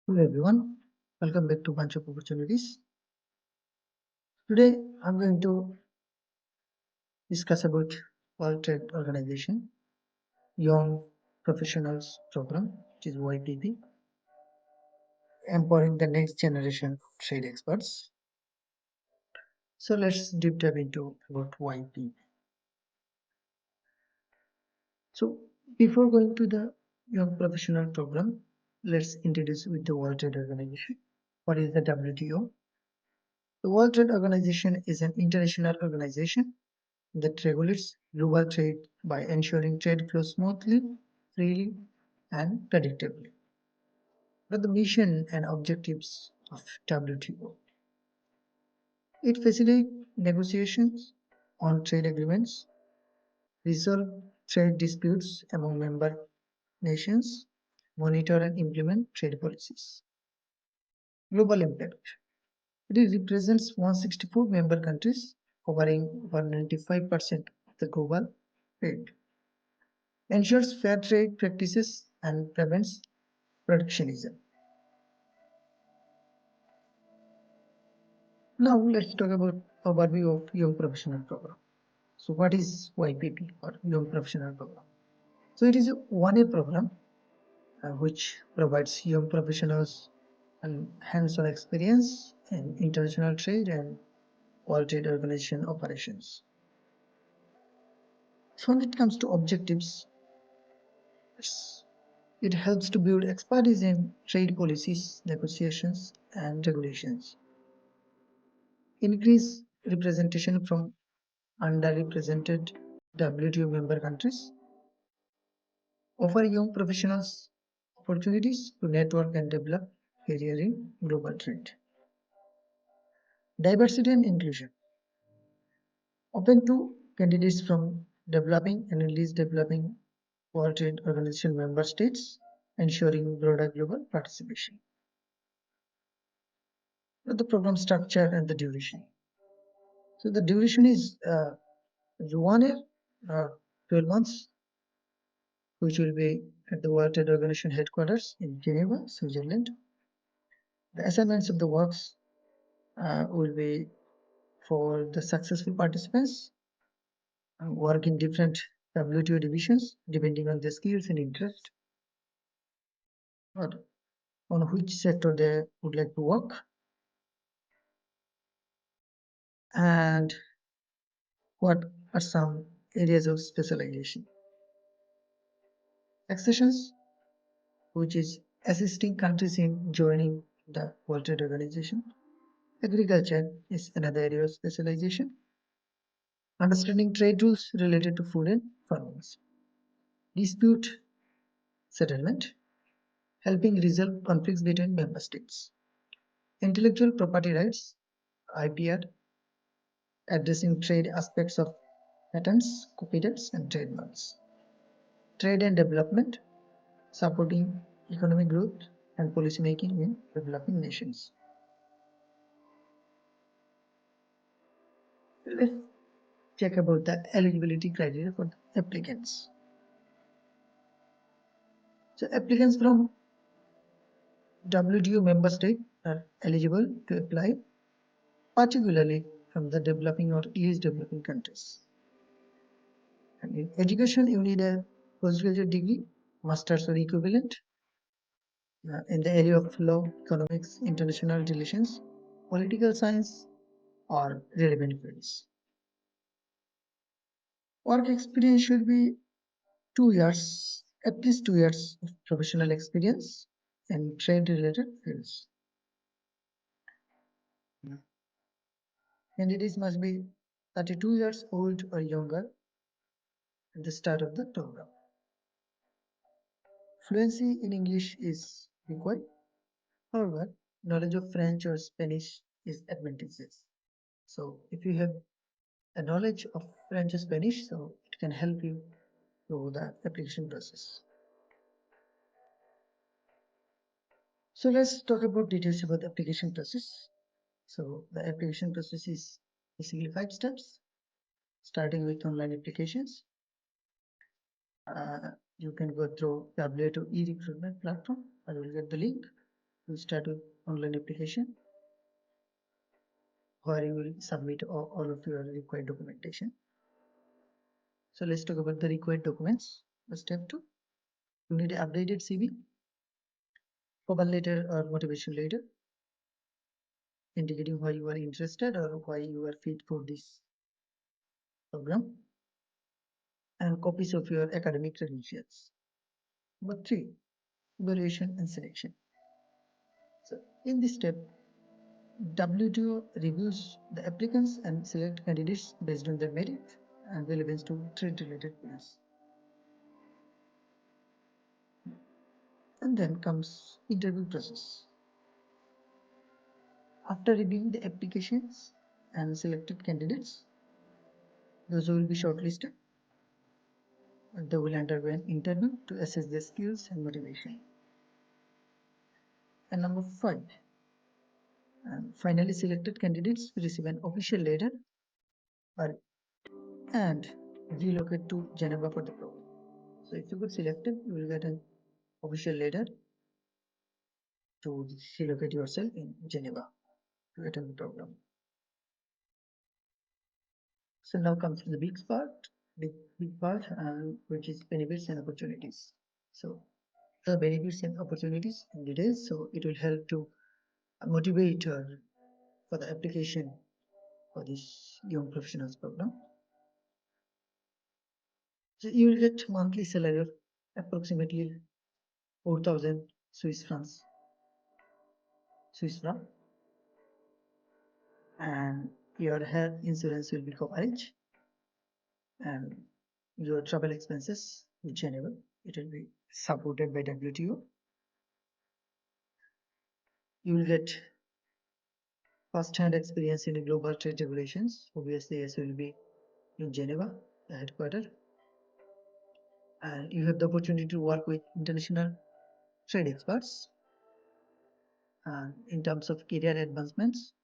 Hello everyone, welcome back to Bunch of Opportunities. Today I'm going to discuss about World Trade Organization Young Professionals Program, which is YPP, empowering the next generation of trade experts. So let's deep dive into about YPP. So before going to the Young Professional Program, let's introduce with the World Trade Organization. What is the WTO? The World Trade Organization is an international organization that regulates global trade by ensuring trade flows smoothly, freely, and predictably. What are the mission and objectives of WTO? It facilitates negotiations on trade agreements, resolve trade disputes among member nations, monitor and implement trade policies. Global impact. It represents 164 member countries, covering 195% of the global trade. Ensures fair trade practices and prevents protectionism. Now let's talk about overview of Young Professional Program. So what is YPP or Young Professional Program? So it is a one-year program which provides young professionals and hands-on experience in international trade and World Trade Organization operations. So when it comes to objectives, it helps to build expertise in trade policies, negotiations, and regulations. Increase representation from underrepresented WTO member countries. Offer young professionals opportunities to network and develop career in global trade. Diversity and inclusion. Open to candidates from developing and least developing World Trade Organization member states, ensuring broader global participation. The program structure and the duration. So the duration is 1 year, 12 months, which will be at the World Trade Organization headquarters in Geneva, Switzerland. The assignments of the works will be for the successful participants work in different WTO divisions depending on their skills and interest or on which sector they would like to work, and what are some areas of specialization. Accessions, which is assisting countries in joining the World Trade Organization. Agriculture is another area of specialization. Understanding trade rules related to food and farmers. Dispute settlement, helping resolve conflicts between member states. Intellectual property rights, IPR, addressing trade aspects of patents, copyrights, and trademarks. Trade and development, supporting economic growth and policy making in developing nations. Let's check about the eligibility criteria for the applicants. So applicants from WTO member state are eligible to apply, particularly from the developing or least developing countries. And in education, you need a postgraduate degree, master's or equivalent, in the area of law, economics, international relations, political science, or relevant fields. Work experience should be 2 years, at least 2 years of professional experience in trade-related fields. Candidates must be 32 years old or younger at the start of the program. Fluency in English is required. However, knowledge of French or Spanish is advantageous. So if you have a knowledge of French or Spanish, so it can help you through the application process. So let's talk about details about the application process. So the application process is basically 5 steps, starting with online applications. You can go through WTO e-recruitment platform. I will get the link. We'll start with online application where you will submit all of your required documentation. So let's talk about the required documents. Step 2, you need an updated CV, cover letter or motivation letter indicating why you are interested or why you are fit for this program, and copies of your academic credentials. Number 3, evaluation and selection. So in this step, WTO reviews the applicants and select candidates based on their merit and relevance to trade-related fields. And then comes interview process. After reviewing the applications and selected candidates, those who will be shortlisted, they will undergo an interview to assess their skills and motivation. And number 5, and finally selected candidates receive an official letter and relocate to Geneva for the program. So if you get selected, you will get an official letter to relocate yourself in Geneva to attend the program. So now comes to the big part, which is benefits and opportunities. So the benefits and opportunities in details. So it will help to motivate for the application for this young professionals program. So you will get monthly salary of approximately 4,000 Swiss franc, and your health insurance will be covered, and your travel expenses, whichever, it will be supported by WTO. You will get first-hand experience in global trade regulations. Obviously, as will be in Geneva, the headquarters, and you have the opportunity to work with international trade experts. And in terms of career advancements,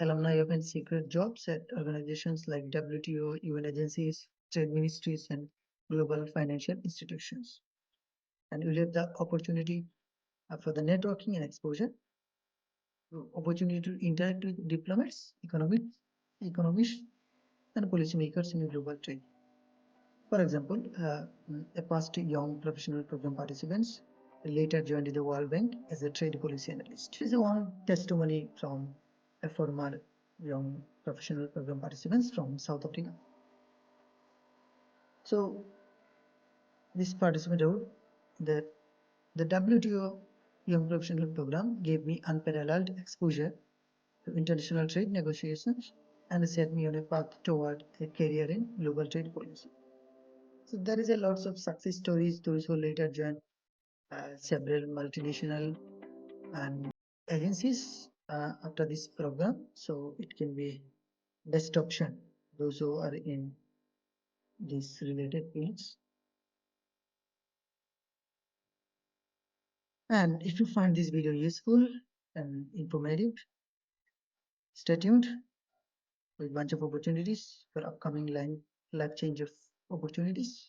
alumni open secret jobs at organizations like WTO, UN agencies, trade ministries, and global financial institutions. And you'll have the opportunity for the networking and exposure, opportunity to interact with diplomats, economists, and policymakers in global trade. For example, a past young professional program participants later joined the World Bank as a trade policy analyst. This is one testimony from a former young professional program participants from South Africa. So this participant wrote that the WTO Young Professional Program gave me unparalleled exposure to international trade negotiations and set me on a path toward a career in global trade policy. So there is a lots of success stories, those who later joined several multinational and agencies after this program. So it can be best option, those who are in these related fields. And if you find this video useful and informative, stay tuned with a bunch of opportunities for upcoming life change of opportunities.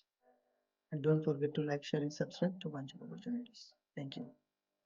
And don't forget to like, share, and subscribe to a bunch of opportunities. Thank you.